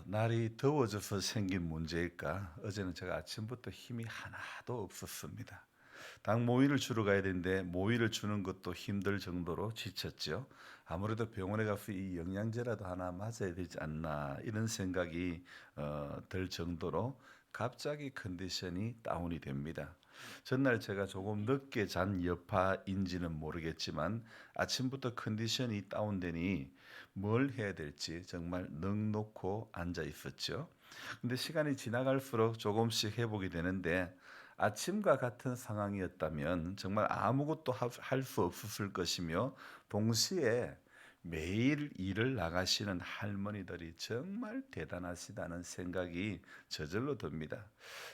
날이 더워져서 생긴 문제일까? 어제는 제가 아침부터 힘이 하나도 없었습니다. 당 모이를 주러 가야 되는데 모이를 주는 것도 힘들 정도로 지쳤죠. 아무래도 병원에 가서 이 영양제라도 하나 맞아야 되지 않나 이런 생각이 들 정도로 갑자기 컨디션이 다운이 됩니다. 전날 제가 조금 늦게 잔 여파인지는 모르겠지만 아침부터 컨디션이 다운되니 뭘 해야 될지 정말 넋 놓고 앉아 있었죠. 근데 시간이 지나갈수록 조금씩 회복이 되는데 아침과 같은 상황이었다면 정말 아무것도 할 수 없었을 것이며 동시에 매일 일을 나가시는 할머니들이 정말 대단하시다는 생각이 저절로 듭니다.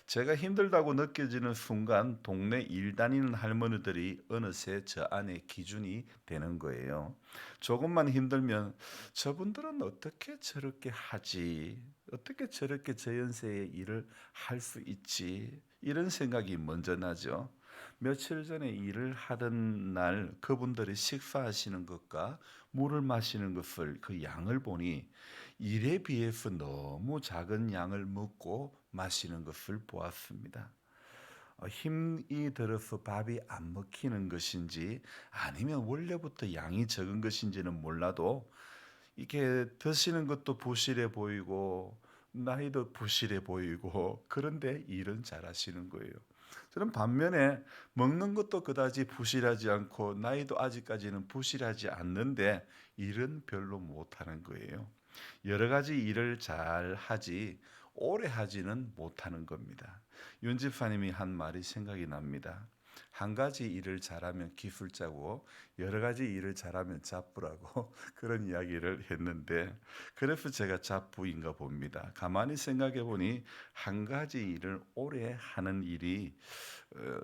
제가 힘들다고 느껴지는 순간 동네 일 다니는 할머니들이 어느새 저 안에 기준이 되는 거예요. 조금만 힘들면 저분들은 어떻게 저렇게 하지? 어떻게 저렇게 저 연세에 일을 할 수 있지? 이런 생각이 먼저 나죠. 며칠 전에 일을 하던 날 그분들이 식사하시는 것과 물을 마시는 것을 그 양을 보니 일에 비해서 너무 작은 양을 먹고 마시는 것을 보았습니다. 힘이 들어서 밥이 안 먹히는 것인지 아니면 원래부터 양이 적은 것인지는 몰라도 이게 드시는 것도 부실해 보이고 나이도 부실해 보이고 그런데 일은 잘하시는 거예요. 저는 반면에 먹는 것도 그다지 부실하지 않고 나이도 아직까지는 부실하지 않는데 일은 별로 못하는 거예요. 여러 가지 일을 잘 하지 오래 하지는 못하는 겁니다. 윤 집사님이 한 말이 생각이 납니다. 한 가지 일을 잘하면 기술자고 여러 가지 일을 잘하면 잡부라고 그런 이야기를 했는데 그래서 제가 잡부인가 봅니다. 가만히 생각해 보니 한 가지 일을 오래 하는 일이 어,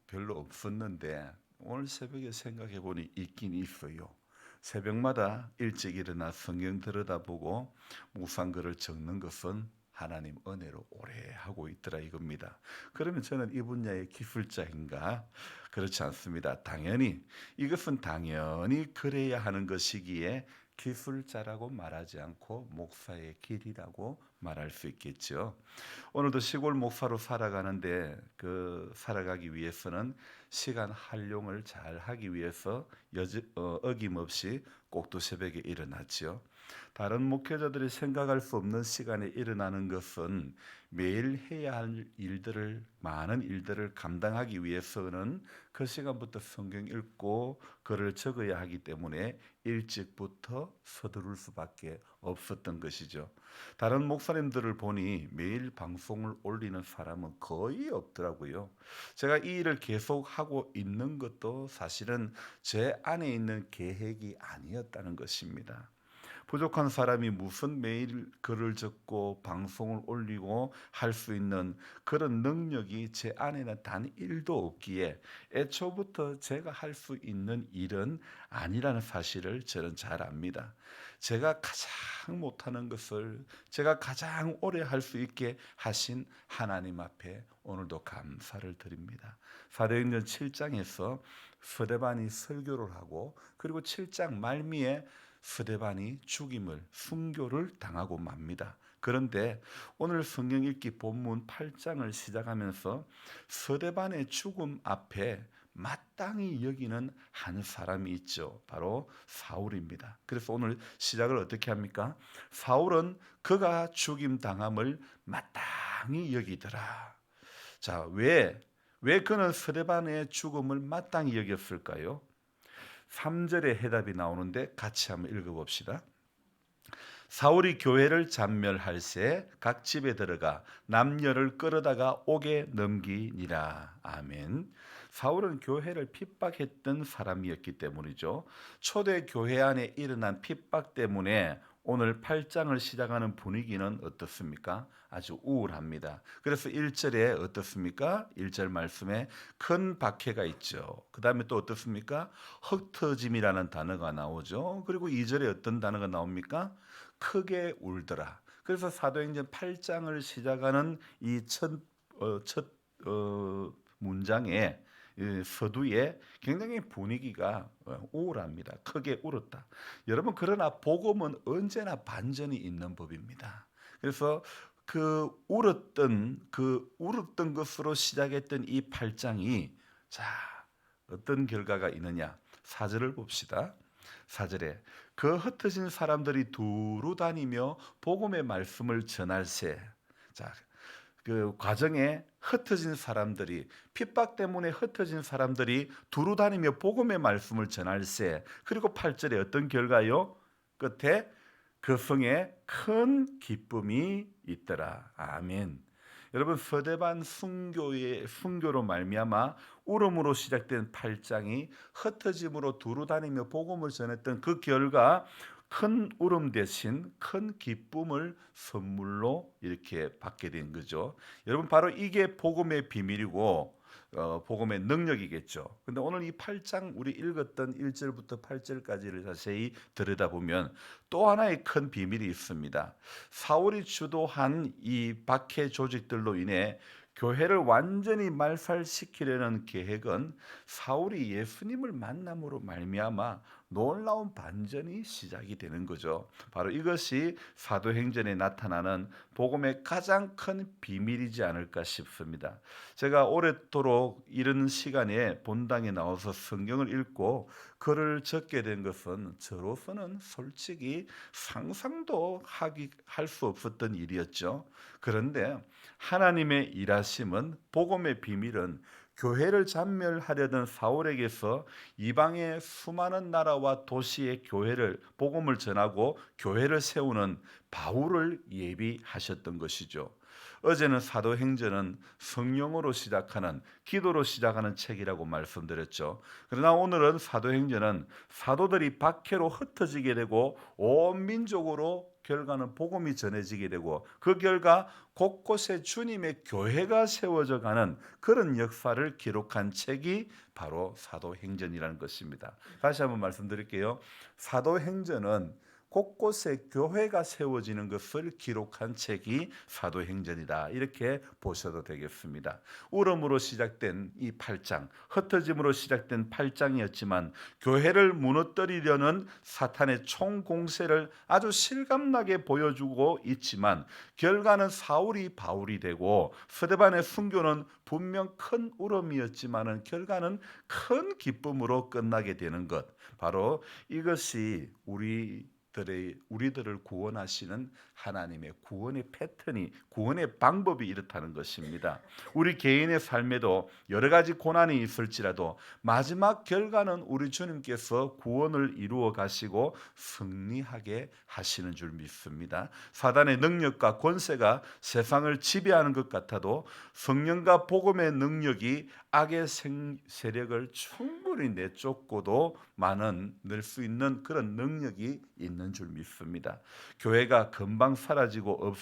별로 없었는데 오늘 새벽에 생각해 보니 있긴 있어요. 새벽마다 일찍 일어나 성경 들여다보고 묵상글을 적는 것은 하나님 은혜로 오래 하고 있더라 이겁니다. 그러면 저는 이 분야의 기술자인가? 그렇지 않습니다. 이것은 당연히 그래야 하는 것이기에 기술자라고 말하지 않고 목사의 길이라고 말할 수 있겠죠. 오늘도 시골 목사로 살아가는데 그 살아가기 위해서는 시간 활용을 잘 하기 위해서 어김없이 꼭두 새벽에 일어났지요. 다른 목회자들이 생각할 수 없는 시간에 일어나는 것은 매일 해야 할 많은 일들을 감당하기 위해서는 그 시간부터 성경 읽고 글을 적어야 하기 때문에 일찍부터 서두를 수밖에 없었던 것이죠. 다른 목사님들을 보니 매일 방송을 올리는 사람은 거의 없더라고요. 제가 이 일을 계속 하고 있는 것도 사실은 제 안에 있는 계획이 아니었다는 것입니다. 부족한 사람이 무슨 매일 글을 적고 방송을 올리고 할 수 있는 그런 능력이 제 안에는 단 1도 없기에 애초부터 제가 할 수 있는 일은 아니라는 사실을 저는 잘 압니다. 제가 가장 못하는 것을 제가 가장 오래 할 수 있게 하신 하나님 앞에 오늘도 감사를 드립니다. 사도행전 7장에서 스데반이 설교를 하고 그리고 7장 말미에 스데반이 순교를 당하고 맙니다. 그런데 오늘 성경 읽기 본문 8장을 시작하면서 스데반의 죽음 앞에 마땅히 여기는 한 사람이 있죠. 바로 사울입니다. 그래서 오늘 시작을 어떻게 합니까? 사울은 그가 죽임 당함을 마땅히 여기더라. 자, 왜 그는 스데반의 죽음을 마땅히 여겼을까요? 3절에 해답이 나오는데 같이 한번 읽어봅시다. 사울이 교회를 잔멸할새 각 집에 들어가 남녀를 끌어다가 옥에 넘기니라. 아멘. 사울은 교회를 핍박했던 사람이었기 때문이죠. 초대 교회 안에 일어난 핍박 때문에 오늘 8장을 시작하는 분위기는 어떻습니까? 아주 우울합니다. 그래서 1절에 어떻습니까? 1절 말씀에 큰 박해가 있죠. 그 다음에 또 어떻습니까? 흩어짐이라는 단어가 나오죠. 그리고 2절에 어떤 단어가 나옵니까? 크게 울더라. 그래서 사도행전 8장을 시작하는 이 첫 문장에 서두에 굉장히 분위기가 우울합니다. 크게 울었다. 여러분 그러나 복음은 언제나 반전이 있는 법입니다. 그래서 울었던 것으로 시작했던 이 8장이 자, 어떤 결과가 있느냐? 4절을 봅시다. 4절에 그 흩어진 사람들이 두루 다니며 복음의 말씀을 전할세. 자, 그 과정에 흩어진 사람들이 핍박 때문에 흩어진 사람들이 두루 다니며 복음의 말씀을 전할세. 그리고 8절에 어떤 결과요? 끝에 그 성에 큰 기쁨이 있더라. 아멘. 여러분 서대반 순교로 말미암아 울음으로 시작된 8장이 흩어짐으로 두루 다니며 복음을 전했던 그 결과 큰 울음 대신 큰 기쁨을 선물로 이렇게 받게 된 거죠. 여러분 바로 이게 복음의 비밀이고 복음의 능력이겠죠. 근데 오늘 이 8장 우리 읽었던 1절부터 8절까지를 자세히 들여다보면 또 하나의 큰 비밀이 있습니다. 사울이 주도한 이 박해 조직들로 인해 교회를 완전히 말살시키려는 계획은 사울이 예수님을 만남으로 말미암아 놀라운 반전이 시작이 되는 거죠. 바로 이것이 사도행전에 나타나는 복음의 가장 큰 비밀이지 않을까 싶습니다. 제가 오랫도록 이런 시간에 본당에 나와서 성경을 읽고 글을 적게 된 것은 저로서는 솔직히 상상도 할 수 없었던 일이었죠. 그런데 하나님의 일하심은 복음의 비밀은 교회를 잔멸하려던 사울에게서 이방의 수많은 나라와 도시의 교회를 복음을 전하고 교회를 세우는 바울을 예비하셨던 것이죠. 어제는 사도행전은 성령으로 시작하는 기도로 시작하는 책이라고 말씀드렸죠. 그러나 오늘은 사도행전은 사도들이 박해로 흩어지게 되고 온 민족으로 결과는 복음이 전해지게 되고 그 결과 곳곳에 주님의 교회가 세워져 가는 그런 역사를 기록한 책이 바로 사도행전이라는 것입니다. 다시 한번 말씀드릴게요. 사도행전은 곳곳에 교회가 세워지는 것을 기록한 책이 사도행전이다. 이렇게 보셔도 되겠습니다. 울음으로 시작된 이 8장, 흩어짐으로 시작된 8장이었지만 교회를 무너뜨리려는 사탄의 총공세를 아주 실감나게 보여주고 있지만 결과는 사울이 바울이 되고 스데반의 순교는 분명 큰 울음이었지만 결과는 큰 기쁨으로 끝나게 되는 것. 바로 이것이 우리들을 구원하시는 하나님의 구원의 패턴이 구원의 방법이 이렇다는 것입니다. 우리 개인의 삶에도 여러 가지 고난이 있을지라도 마지막 결과는 우리 주님께서 구원을 이루어 가시고 승리하게 하시는 줄 믿습니다. 사단의 능력과 권세가 세상을 지배하는 것 같아도 성령과 복음의 능력이 악의 세력을 충분히 내쫓고도 낼 수 있는 그런 능력이 있는 줄 믿습니다. 교회가 금방 사라지고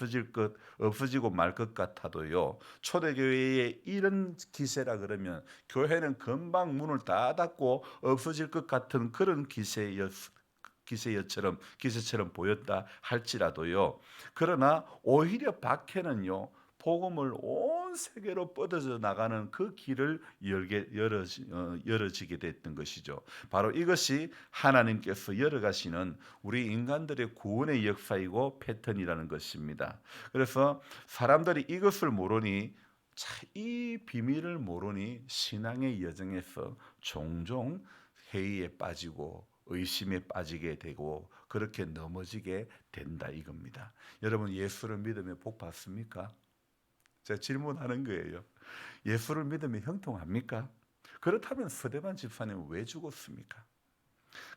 없어지고 말 것 같아도요. 초대교회의 이런 기세라 그러면 교회는 금방 문을 다 닫고 없어질 것 같은 그런 기세처럼 보였다 할지라도요. 그러나 오히려 박해는요. 복음을 온 세계로 뻗어져 나가는 그 길을 열어지게 됐던 것이죠. 바로 이것이 하나님께서 열어가시는 우리 인간들의 구원의 역사이고 패턴이라는 것입니다. 그래서 사람들이 이것을 모르니 이 비밀을 모르니 신앙의 여정에서 종종 회의에 빠지고 의심에 빠지게 되고 그렇게 넘어지게 된다 이겁니다. 여러분 예수를 믿으면 복 받습니까? 제가 질문하는 거예요. 예수를 믿으면 형통합니까? 그렇다면 스데반 집사님은 왜 죽었습니까?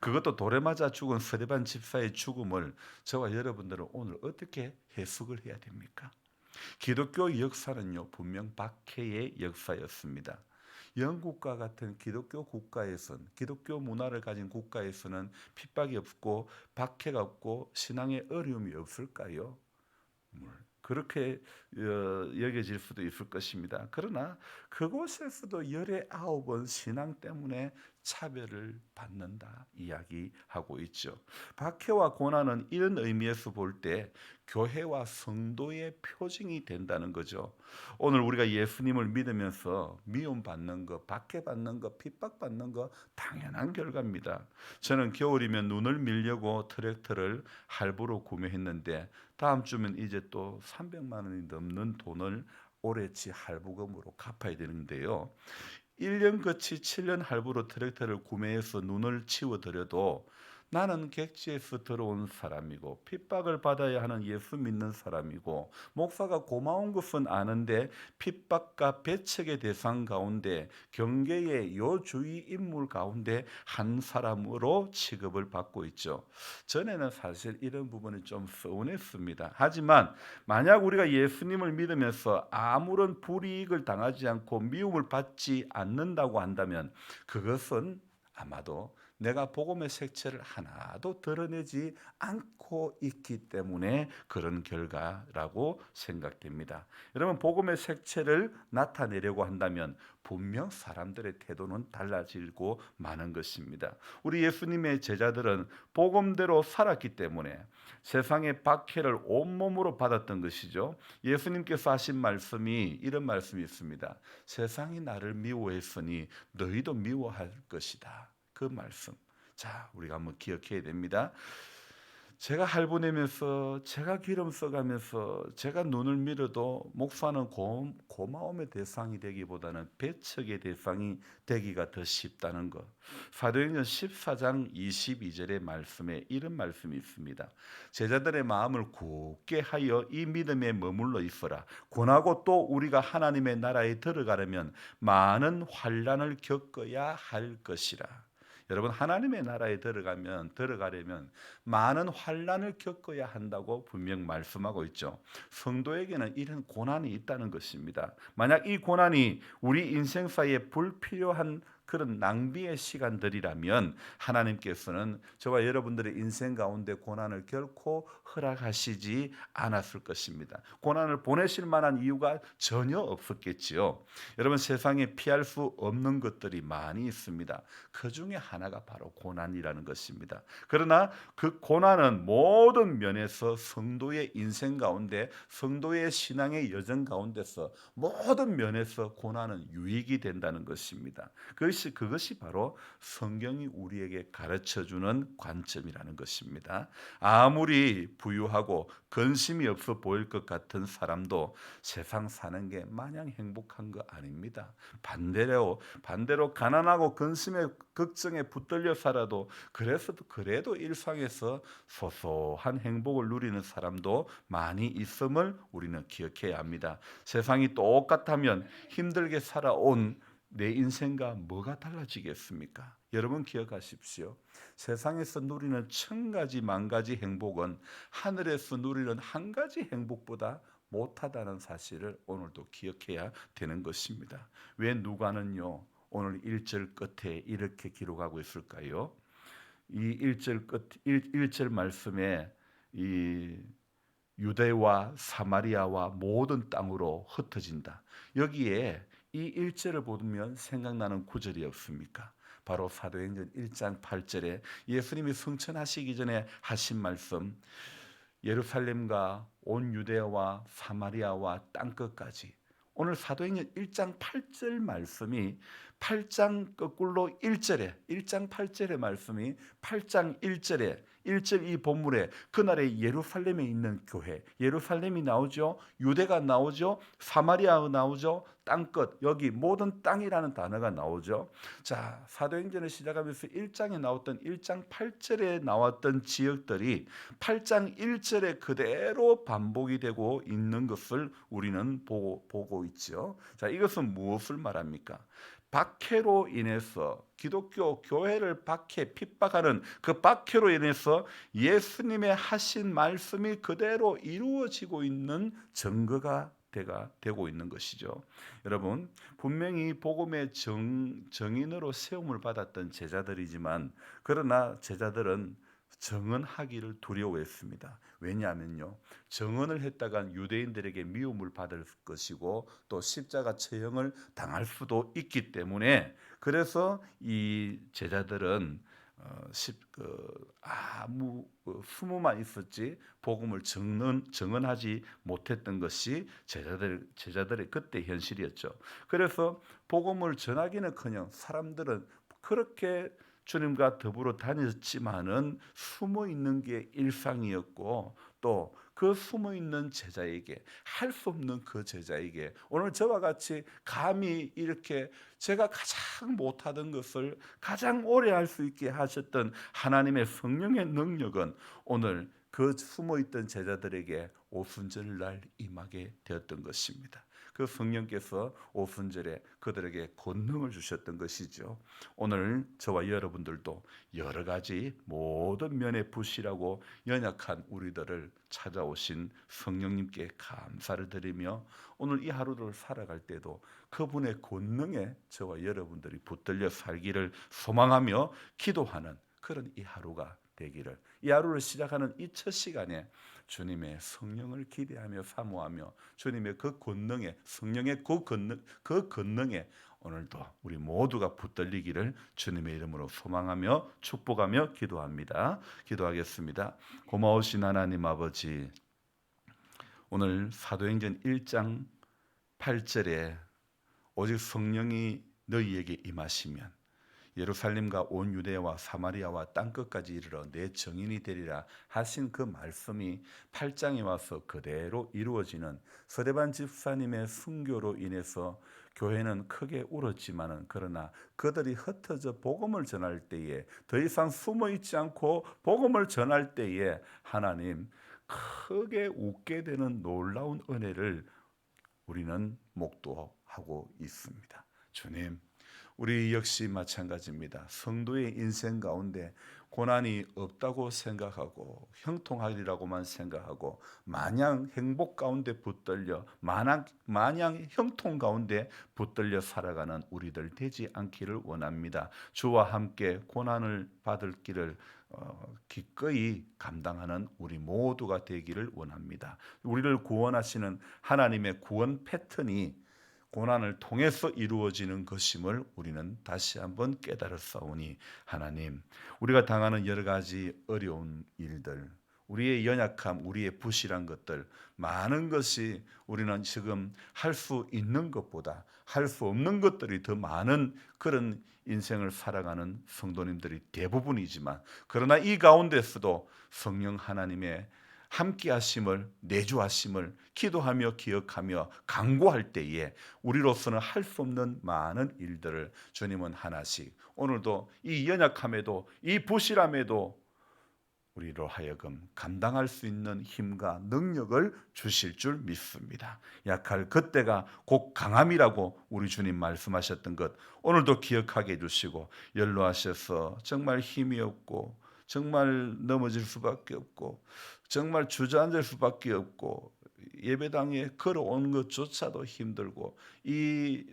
그것도 돌에 맞아 죽은 스데반 집사의 죽음을 저와 여러분들은 오늘 어떻게 해석을 해야 됩니까? 기독교 역사는요 분명 박해의 역사였습니다. 영국과 같은 기독교 국가에서는 기독교 문화를 가진 국가에서는 핍박이 없고 박해가 없고 신앙의 어려움이 없을까요? 그렇게 여겨질 수도 있을 것입니다. 그러나 그곳에서도 열의 아홉은 신앙 때문에 차별을 받는다 이야기하고 있죠. 박해와 고난은 이런 의미에서 볼 때 교회와 성도의 표징이 된다는 거죠. 오늘 우리가 예수님을 믿으면서 미움받는 거, 박해받는 거, 핍박받는 거 당연한 결과입니다. 저는 겨울이면 눈을 밀려고 트랙터를 할부로 구매했는데 다음 주면 이제 또 300만 원이 넘는 돈을 올해치 할부금으로 갚아야 되는데요. 1년 거치 7년 할부로 트랙터를 구매해서 눈을 치워드려도 나는 객지에서 들어온 사람이고 핍박을 받아야 하는 예수 믿는 사람이고 목사가 고마운 것은 아는데 핍박과 배척의 대상 가운데 경계의 요주의 인물 가운데 한 사람으로 취급을 받고 있죠. 전에는 사실 이런 부분이 좀 서운했습니다. 하지만 만약 우리가 예수님을 믿으면서 아무런 불이익을 당하지 않고 미움을 받지 않는다고 한다면 그것은 아마도 내가 복음의 색채를 하나도 드러내지 않고 있기 때문에 그런 결과라고 생각됩니다. 여러분 복음의 색채를 나타내려고 한다면 분명 사람들의 태도는 달라지고 마는 것입니다. 우리 예수님의 제자들은 복음대로 살았기 때문에 세상의 박해를 온몸으로 받았던 것이죠. 예수님께서 하신 말씀이 이런 말씀이 있습니다. 세상이 나를 미워했으니 너희도 미워할 것이다. 그 말씀. 자, 우리가 한번 기억해야 됩니다. 제가 할보내면서 제가 기름 써가면서 제가 눈을 밀어도 목사는 고마움의 대상이 되기보다는 배척의 대상이 되기가 더 쉽다는 것. 사도행전 14장 22절의 말씀에 이런 말씀이 있습니다. 제자들의 마음을 굳게 하여 이 믿음에 머물러 있어라. 권하고 또 우리가 하나님의 나라에 들어가려면 많은 환난을 겪어야 할 것이라. 여러분 하나님의 나라에 들어가려면 많은 환난을 겪어야 한다고 분명 말씀하고 있죠. 성도에게는 이런 고난이 있다는 것입니다. 만약 이 고난이 우리 인생사에 불필요한 그런 낭비의 시간들이라면 하나님께서는 저와 여러분들의 인생 가운데 고난을 결코 허락하시지 않았을 것입니다. 고난을 보내실 만한 이유가 전혀 없었겠지요. 여러분 세상에 피할 수 없는 것들이 많이 있습니다. 그 중에 하나가 바로 고난이라는 것입니다. 그러나 그 고난은 모든 면에서 성도의 인생 가운데 성도의 신앙의 여정 가운데서 모든 면에서 고난은 유익이 된다는 것입니다. 그것이 바로 성경이 우리에게 가르쳐주는 관점이라는 것입니다. 아무리 부유하고 근심이 없어 보일 것 같은 사람도 세상 사는 게 마냥 행복한 거 아닙니다. 반대로 가난하고 근심에 걱정에 붙들려 살아도 그래도 일상에서 소소한 행복을 누리는 사람도 많이 있음을 우리는 기억해야 합니다. 세상이 똑같다면 힘들게 살아온 내 인생과 뭐가 달라지겠습니까? 여러분 기억하십시오. 세상에서 누리는 천 가지 만 가지 행복은 하늘에서 누리는 한 가지 행복보다 못하다는 사실을 오늘도 기억해야 되는 것입니다. 왜 누가는요 오늘 1절 끝에 이렇게 기록하고 있을까요? 이 1절 말씀에 이 유대와 사마리아와 모든 땅으로 흩어진다. 여기에 이 1절을 보면 생각나는 구절이 없습니까? 바로 사도행전 1장 8절에 예수님이 승천하시기 전에 하신 말씀, 예루살렘과 온 유대와 사마리아와 땅끝까지. 오늘 사도행전 1장 8절 말씀이 8장 거꾸로 1장 8절의 말씀이 8장 1절 이 본문에 그날의 예루살렘에 있는 교회, 예루살렘이 나오죠. 유대가 나오죠. 사마리아가 나오죠. 땅끝, 여기 모든 땅이라는 단어가 나오죠. 자, 사도행전을 시작하면서 1장에 나왔던 1장 8절에 나왔던 지역들이 8장 1절에 그대로 반복이 되고 있는 것을 우리는 보고 있죠. 자, 이것은 무엇을 말합니까? 박해로 인해서 기독교 교회를 핍박하는 그 박해로 인해서 예수님의 하신 말씀이 그대로 이루어지고 있는 증거가 되고 있는 것이죠. 여러분 분명히 복음의 정인으로 세움을 받았던 제자들이지만 그러나 제자들은 정언하기를 두려워했습니다. 왜냐하면요, 정언을 했다간 유대인들에게 미움을 받을 것이고 또 십자가 처형을 당할 수도 있기 때문에, 그래서 이 제자들은 아무 수모만 있었지 복음을 정언하지 못했던 것이 제자들의 그때 현실이었죠. 그래서 복음을 전하기는커녕 사람들은 그렇게 주님과 더불어 다녔지만은 숨어 있는 게 일상이었고, 또 그 숨어 있는 제자에게, 할 수 없는 그 제자에게 오늘 저와 같이 감히 이렇게 제가 가장 못하던 것을 가장 오래 할 수 있게 하셨던 하나님의 성령의 능력은 오늘 그 숨어 있던 제자들에게 오순절날 임하게 되었던 것입니다. 그 성령께서 오순절에 그들에게 권능을 주셨던 것이죠. 오늘 저와 여러분들도 여러 가지 모든 면에 부실하고 연약한 우리들을 찾아오신 성령님께 감사를 드리며, 오늘 이 하루를 살아갈 때도 그분의 권능에 저와 여러분들이 붙들려 살기를 소망하며 기도하는 그런 이 하루가 되기를, 이 하루를 시작하는 이 첫 시간에 주님의 성령을 기대하며 사모하며 주님의 그 권능에, 성령의 그 권능에 오늘도 우리 모두가 붙들리기를 주님의 이름으로 소망하며 축복하며 기도합니다. 기도하겠습니다. 고마우신 하나님 아버지, 오늘 사도행전 1장 8절에 오직 성령이 너희에게 임하시면 예루살렘과 온 유대와 사마리아와 땅끝까지 이르러 내 증인이 되리라 하신 그 말씀이 8장에 와서 그대로 이루어지는 서대반 집사님의 순교로 인해서 교회는 크게 울었지만은, 그러나 그들이 흩어져 복음을 전할 때에, 더 이상 숨어 있지 않고 복음을 전할 때에 하나님 크게 웃게 되는 놀라운 은혜를 우리는 목도하고 있습니다. 주님, 우리 역시 마찬가지입니다. 성도의 인생 가운데 고난이 없다고 생각하고 형통하리라고만 생각하고 마냥 행복 가운데 붙들려 마냥 형통 가운데 붙들려 살아가는 우리들 되지 않기를 원합니다. 주와 함께 고난을 받을 길을 기꺼이 감당하는 우리 모두가 되기를 원합니다. 우리를 구원하시는 하나님의 구원 패턴이 고난을 통해서 이루어지는 것임을 우리는 다시 한번 깨달았사오니, 하나님, 우리가 당하는 여러 가지 어려운 일들, 우리의 연약함, 우리의 부실한 것들, 많은 것이 우리는 지금 할 수 있는 것보다 할 수 없는 것들이 더 많은 그런 인생을 살아가는 성도님들이 대부분이지만, 그러나 이 가운데서도 성령 하나님의 함께 하심을, 내주하심을 기도하며 기억하며 간구할 때에 우리로서는 할 수 없는 많은 일들을 주님은 하나씩 오늘도 이 연약함에도 이 부실함에도 우리로 하여금 감당할 수 있는 힘과 능력을 주실 줄 믿습니다. 약할 그때가 곧 강함이라고 우리 주님 말씀하셨던 것 오늘도 기억하게 해주시고, 연로하셔서 정말 힘이 없고 정말 넘어질 수밖에 없고 정말 주저앉을 수밖에 없고 예배당에 걸어오는 것조차도 힘들고 이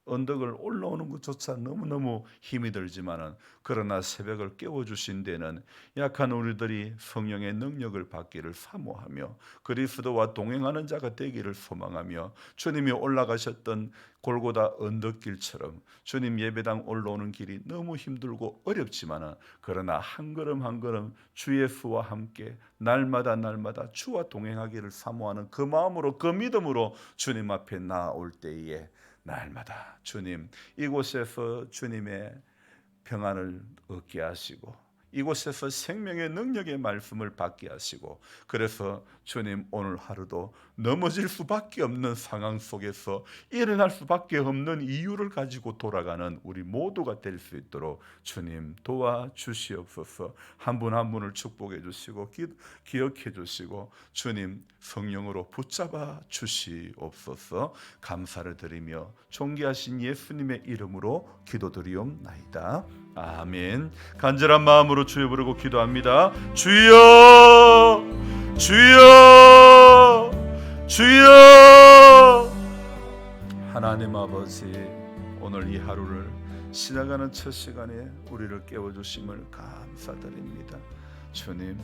언덕을 올라오는 것조차 너무너무 힘이 들지만은, 그러나 새벽을 깨워주신 데는 약한 우리들이 성령의 능력을 받기를 사모하며 그리스도와 동행하는 자가 되기를 소망하며, 주님이 올라가셨던 골고다 언덕길처럼 주님 예배당 올라오는 길이 너무 힘들고 어렵지만은, 그러나 한 걸음 한 걸음 주 예수와 함께 날마다 주와 동행하기를 사모하는 그 마음으로, 그 믿음으로 주님 앞에 나아올 때에 날마다 주님 이곳에서 주님의 평안을 얻게 하시고 이곳에서 생명의 능력의 말씀을 받게 하시고, 그래서 주님 오늘 하루도 넘어질 수밖에 없는 상황 속에서 일어날 수밖에 없는 이유를 가지고 돌아가는 우리 모두가 될 수 있도록 주님 도와주시옵소서. 한 분 한 분을 축복해 주시고 기억해 주시고 주님 성령으로 붙잡아 주시옵소서. 감사를 드리며 존귀하신 예수님의 이름으로 기도드리옵나이다. 아멘. 간절한 마음으로 주여 부르고 기도합니다. 주여, 주여, 주여. 하나님 아버지, 오늘 이 하루를 시작하는 첫 시간에 우리를 깨워주심을 감사드립니다. 주님